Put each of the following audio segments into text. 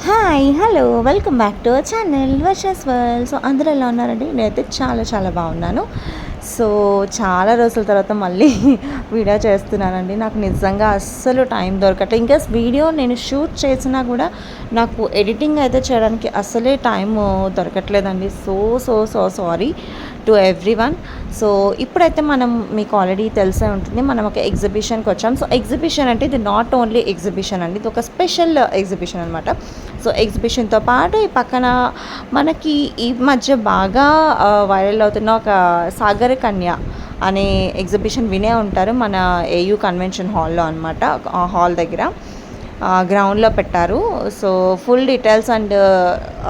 Hi hello welcome back to our channel Varsha's world. So అందరూ ఎలా ఉన్నారండి? నేనైతే చాలా చాలా బాగున్నాను. సో చాలా రోజుల తర్వాత మళ్ళీ వీడియో చేస్తున్నానండి. నాకు నిజంగా అస్సలు టైం దొరకట్లేదు. ఇంకా వీడియో నేను షూట్ చేసినా కూడా నాకు ఎడిటింగ్ అయితే చేయడానికి అస్సలే టైం దొరకట్లేదండి. So so so sorry to everyone. So ఇప్పుడైతే మనం మీకు ఆల్రెడీ తెలిసే ఉంటుంది, మనం ఒక ఎగ్జిబిషన్కి వచ్చాం. సో ఎగ్జిబిషన్ అంటే ఇది నాట్ ఓన్లీ ఎగ్జిబిషన్ అండి, ఇది ఒక స్పెషల్ ఎగ్జిబిషన్ అనమాట. సో ఎగ్జిబిషన్తో పాటు ఈ పక్కన మనకి ఈ మధ్య బాగా వైరల్ అవుతున్న ఒక సాగర కన్య అనే ఎగ్జిబిషన్ వినే ఉంటారు, మన ఏయూ కన్వెన్షన్ హాల్లో అనమాట. హాల్ దగ్గర గ్రౌండ్లో పెట్టారు. So full details and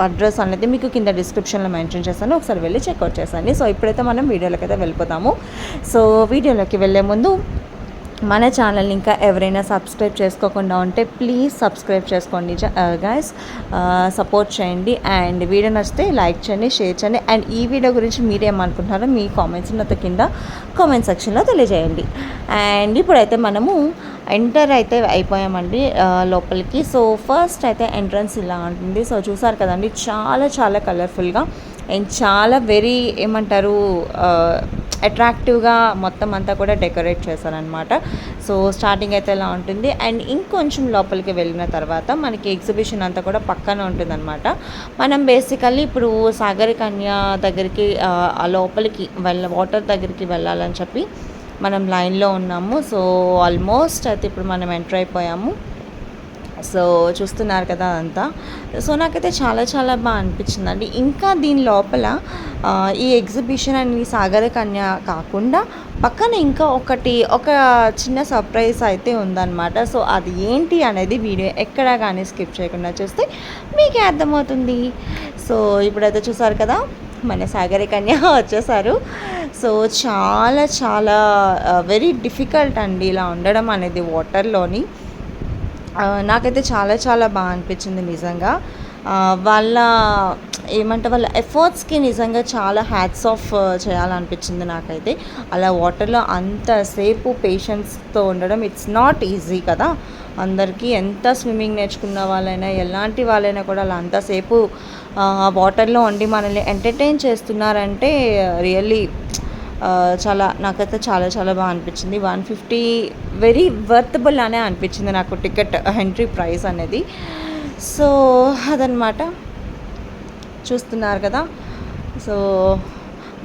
address అనేది మీకు కింద డిస్క్రిప్షన్లో మెన్షన్ చేస్తాను, ఒకసారి వెళ్ళి చెక్అవుట్ చేసండి. సో ఇప్పుడైతే మనం వీడియోలోకి అయితే వెళ్ళిపోతాము. సో వీడియోలోకి వెళ్ళే ముందు మన ఛానల్ని ఇంకా ఎవరైనా సబ్స్క్రైబ్ చేసుకోకుండా ఉంటే ప్లీజ్ సబ్స్క్రైబ్ చేసుకోండి గైస్, సపోర్ట్ చేయండి. అండ్ వీడియో నచ్చితే లైక్ చేయండి, షేర్ చేయండి. అండ్ ఈ వీడియో గురించి మీరేమనుకుంటున్నారో మీ కామెంట్స్ నాతో కింద కామెంట్ సెక్షన్లో తెలియజేయండి. అండ్ ఇప్పుడైతే మనము ఎంటర్ అయితే అయిపోయామండి లోపలికి. సో ఫస్ట్ అయితే ఎంట్రన్స్ ఇలా ఉంటుంది. సో చూసారు కదండి, చాలా చాలా కలర్ఫుల్గా అండ్ చాలా వెరీ ఏమంటారు అట్రాక్టివ్గా మొత్తం అంతా కూడా డెకరేట్ చేశారనమాట. సో స్టార్టింగ్ అయితే ఇలా ఉంటుంది. అండ్ ఇంకొంచెం లోపలికి వెళ్ళిన తర్వాత మనకి ఎగ్జిబిషన్ అంతా కూడా పక్కన ఉంటుందన్నమాట. మనం బేసికల్లీ ఇప్పుడు సాగర కన్య దగ్గరికి ఆ లోపలికి వాటర్ దగ్గరికి వెళ్ళాలని చెప్పి మనం లైన్లో ఉన్నాము. సో ఆల్మోస్ట్ అయితే ఇప్పుడు మనం ఎంటర్ అయిపోయాము. సో చూస్తున్నారు కదా అదంతా. సో నాకైతే చాలా చాలా బాగా అనిపించిందండి. ఇంకా దీని లోపల ఈ ఎగ్జిబిషన్ అని సాగర కన్య కాకుండా పక్కన ఇంకా ఒక చిన్న సర్ప్రైజ్ అయితే ఉందన్నమాట. సో అది ఏంటి అనేది వీడియో ఎక్కడా కానీ స్కిప్ చేయకుండా చూస్తే మీకే అర్థమవుతుంది. సో ఇప్పుడైతే చూసారు కదా, మన సాగర కన్య వచ్చేసారు. సో చాలా చాలా వెరీ డిఫికల్ట్ అండి ఇలా ఉండడం అనేది వాటర్లోని. నాకైతే చాలా చాలా బాగా అనిపించింది నిజంగా. వాళ్ళ వాళ్ళ ఎఫర్ట్స్కి నిజంగా చాలా హ్యాట్స్ ఆఫ్ చేయాలనిపించింది నాకైతే. అలా వాటర్లో అంతసేపు పేషెన్స్తో ఉండడం ఇట్స్ నాట్ ఈజీ కదా. అందరికీ ఎంత స్విమ్మింగ్ నేర్చుకున్న వాళ్ళైనా ఎలాంటి వాళ్ళైనా కూడా అలా అంతసేపు వాటర్లో ఉండి మనల్ని ఎంటర్టైన్ చేస్తున్నారంటే రియల్లీ చాలా నాకైతే చాలా చాలా బాగా అనిపించింది. 150 వెరీ వర్తబుల్ అనే అనిపించింది నాకు టికెట్ ఎంట్రీ ప్రైస్ అనేది. సో అదనమాట, చూస్తున్నారు కదా. సో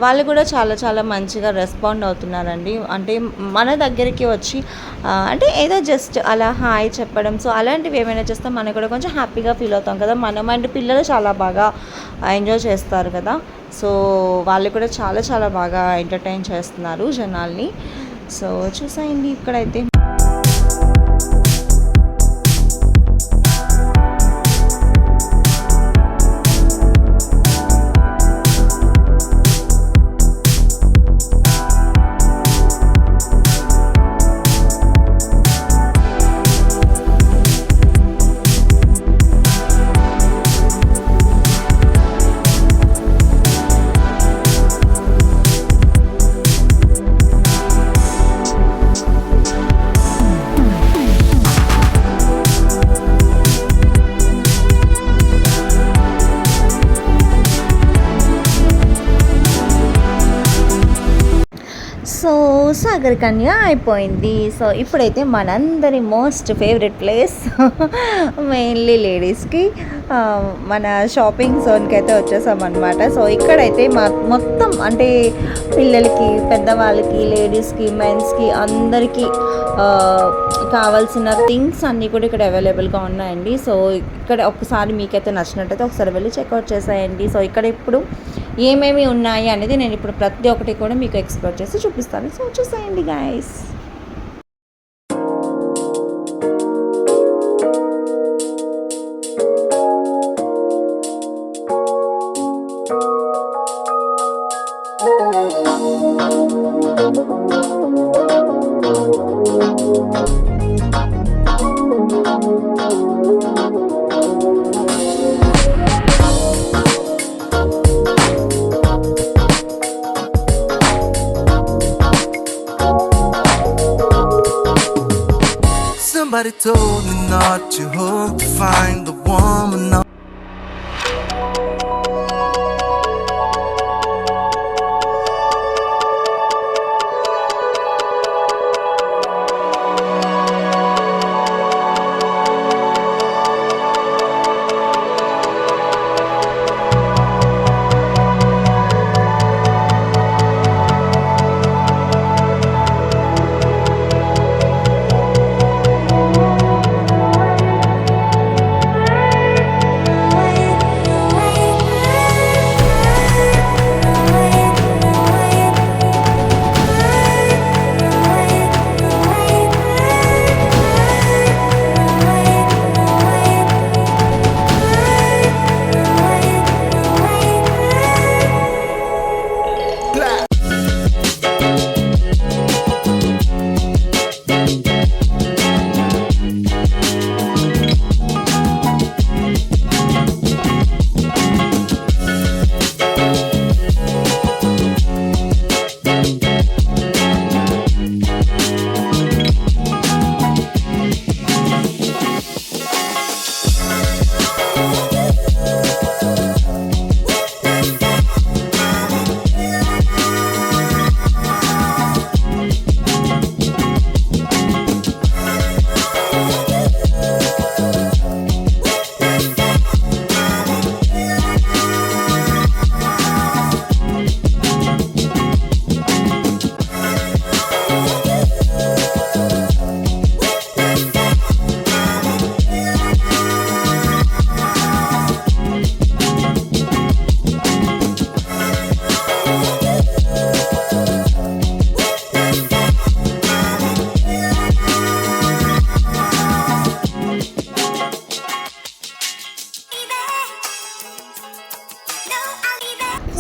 వాళ్ళు కూడా చాలా చాలా మంచిగా రెస్పాండ్ అవుతున్నారండి. అంటే మన దగ్గరికి వచ్చి అంటే ఏదో జస్ట్ అలా హాయ్ చెప్పడం, సో అలాంటివి ఏమైనా చేస్తే మనకు కూడా కొంచెం హ్యాపీగా ఫీల్ అవుతాం కదా మనం. అండ్ పిల్లలు చాలా బాగా ఎంజాయ్ చేస్తారు కదా. సో వాళ్ళు కూడా చాలా చాలా బాగా ఎంటర్టైన్ చేస్తున్నారు జనాల్ని. సో చూసేయండి ఇక్కడైతే. సో సాగర కన్య అయిపోయింది. సో ఇప్పుడైతే మనందరి మోస్ట్ ఫేవరెట్ ప్లేస్ మెయిన్లీ లేడీస్కి మన షాపింగ్ జోన్కి అయితే వచ్చేసామన్నమాట. సో ఇక్కడైతే మొత్తం అంటే పిల్లలకి, పెద్దవాళ్ళకి, లేడీస్కి, మెన్స్కి అందరికీ కావాల్సిన థింగ్స్ అన్నీ కూడా ఇక్కడ అవైలబుల్గా ఉన్నాయండి. సో ఇక్కడ ఒకసారి మీకైతే నచ్చినట్టయితే ఒకసారి వెళ్ళి చెక్అవుట్ చేసేయండి. సో ఇక్కడ ఇప్పుడు ఏమేమి ఉన్నాయి అనేది నేను ఇప్పుడు ప్రతి ఒక్కటి కూడా మీకు ఎక్స్ప్లోర్ చేసి చూపిస్తాను. సో చూసేయండి guys. Somebody told me not to hope to find the woman. No.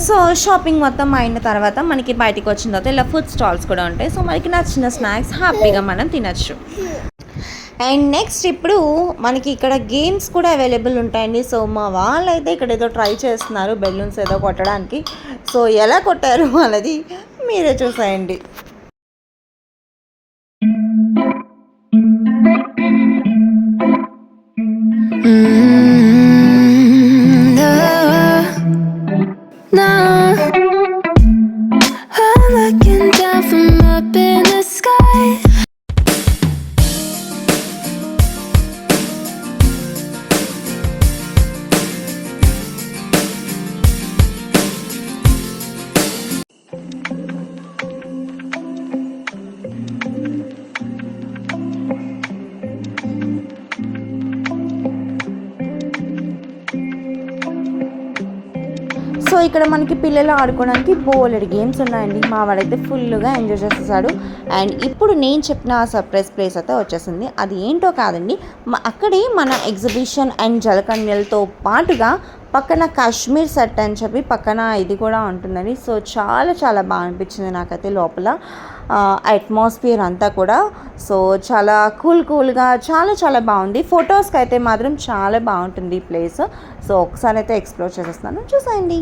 So shopping మొత్తం అయిన తర్వాత మనకి బయటికి వచ్చిన తర్వాత ఇలా ఫుడ్ స్టాల్స్ కూడా ఉంటాయి. సో మనకి నచ్చిన స్నాక్స్ హ్యాపీగా మనం తినచ్చు. అండ్ నెక్స్ట్ ఇప్పుడు మనకి ఇక్కడ గేమ్స్ కూడా అవైలబుల్ ఉంటాయండి. సో మా వాళ్ళు అయితే ఇక్కడ ఏదో ట్రై చేస్తున్నారు బెలూన్స్ ఏదో కొట్టడానికి. సో ఎలా కొట్టారు అనేది మీరే చూసేయండి. సో ఇక్కడ మనకి పిల్లలు ఆడుకోవడానికి బోలెడు గేమ్స్ ఉన్నాయండి. మా వాడైతే ఫుల్గా ఎంజాయ్ చేసేసాడు. అండ్ ఇప్పుడు నేను చెప్పిన ఆ సర్ప్రైజ్ ప్లేస్ అయితే వచ్చేసింది. అది ఏంటో కాదండి, అక్కడే మన ఎగ్జిబిషన్ అండ్ జలకన్యలతో పాటుగా పక్కన కాశ్మీర్ సెట్ అని చెప్పి పక్కన ఇది కూడా ఉంటుందండి. సో చాలా చాలా బాగా అనిపించింది నాకైతే లోపల అట్మాస్ఫియర్ అంతా కూడా. సో చాలా కూల్గా చాలా చాలా బాగుంది. ఫొటోస్కి అయితే మాత్రం చాలా బాగుంటుంది ఈ ప్లేస్. సో ఒకసారి అయితే ఎక్స్ప్లోర్ చేసేస్తున్నాను, చూసేయండి.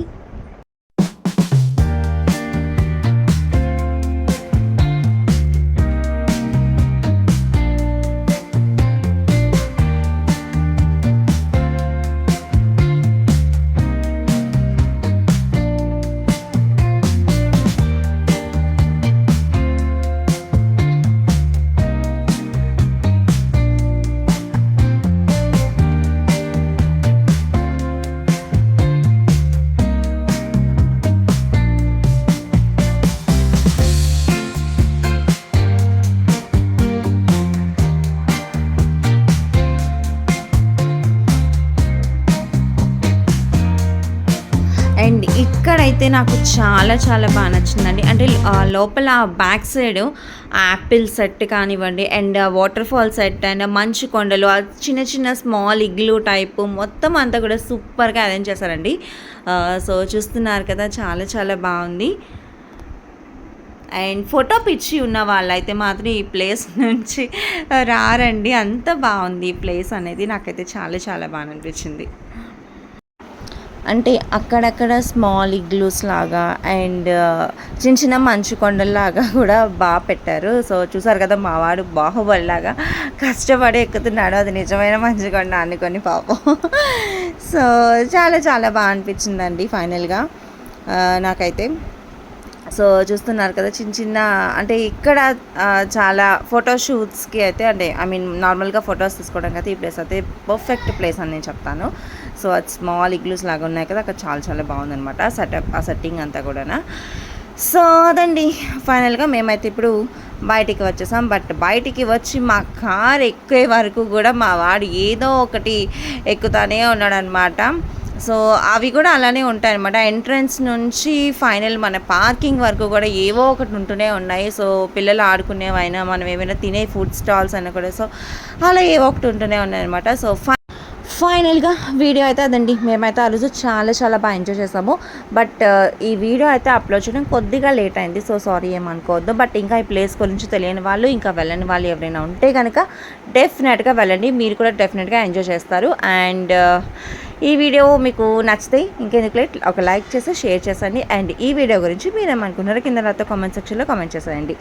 అండ్ ఇక్కడైతే నాకు చాలా చాలా బాగా నచ్చిందండి. అంటే లోపల బ్యాక్ సైడ్ యాపిల్ సెట్ కానివ్వండి, and water fall set, and మంచు కొండలు, చిన్న చిన్న స్మాల్ ఇగ్లూ టైపు మొత్తం అంతా కూడా సూపర్గా అరేంజ్ చేశారండి. సో చూస్తున్నారు కదా, చాలా చాలా బాగుంది. అండ్ ఫోటో పిచ్చి ఉన్న వాళ్ళైతే మాత్రం ఈ ప్లేస్ నుంచి రారండి, అంత బాగుంది ఈ ప్లేస్ అనేది. నాకైతే చాలా చాలా బాగా అనిపించింది. అంటే అక్కడక్కడ స్మాల్ ఇగ్లూస్ లాగా అండ్ చిన్న చిన్న మంచు కొండల్లాగా కూడా బాగా పెట్టారు. సో చూసారు కదా మా వాడు బాహుబలిలాగా కష్టపడి ఎక్కుతున్నాడు. అది నిజమైన మంచు కొండ అనుకొని పాపం. సో చాలా చాలా బాగా అనిపించిందండి ఫైనల్గా నాకైతే. సో చూస్తున్నారు కదా చిన్న చిన్న అంటే ఇక్కడ చాలా ఫోటో షూట్స్కి అయితే అంటే ఐ మీన్ నార్మల్గా ఫొటోస్ తీసుకోవడానికి అయితే ఈ ప్లేస్ అయితే పర్ఫెక్ట్ ప్లేస్ అని నేను చెప్తాను. సో అది స్మాల్ ఇగ్లూస్ లాగా ఉన్నాయి కదా, అక్కడ చాలా చాలా బాగుందనమాట సెటప్, ఆ సెట్టింగ్ అంతా కూడా. సో అదండి ఫైనల్గా మేమైతే ఇప్పుడు బయటికి వచ్చేసాం. బట్ బయటికి వచ్చి మా కార్ ఎక్కే వరకు కూడా మా వాడు ఏదో ఒకటి ఎక్కుతానే ఉన్నాడనమాట. సో అవి కూడా అలానే ఉంటాయి అనమాట. ఎంట్రన్స్ నుంచి ఫైనల్ మన పార్కింగ్ వరకు కూడా ఏవో ఒకటి ఉంటూనే ఉన్నాయి. సో పిల్లలు ఆడుకునేవైనా మనం ఏమైనా తినే ఫుడ్ స్టాల్స్ అయినా కూడా సో అలా ఏవో ఒకటి ఉంటూనే ఉన్నాయి అనమాట. సో ఫైనల్గా వీడియో అయితే అదండి. మేమైతే ఆ రోజు చాలా చాలా బాగా ఎంజాయ్ చేసాము. బట్ ఈ వీడియో అయితే అప్లోడ్ చేయడం కొద్దిగా లేట్ అయింది. సో సారీ ఏమనుకోవద్దు. బట్ ఇంకా ఈ ప్లేస్ గురించి తెలియని వాళ్ళు, ఇంకా వెళ్ళని వాళ్ళు ఎవరైనా ఉంటే కనుక డెఫినెట్గా వెళ్ళండి. మీరు కూడా డెఫినెట్గా ఎంజాయ్ చేస్తారు. అండ్ ఈ వీడియో మీకు నచ్చితే ఇంకెందుకు లేట్ ఒక లైక్ చేసి షేర్ చేసండి. అండ్ ఈ వీడియో గురించి మీరేమనుకున్నారో కింద నాతో కామెంట్ సెక్షన్లో కామెంట్ చేసేయండి.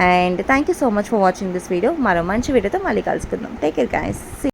And thank you so much for watching this video. మరో మంచి వీడియోతో మళ్ళీ కలుసుకుందాం. Take care guys.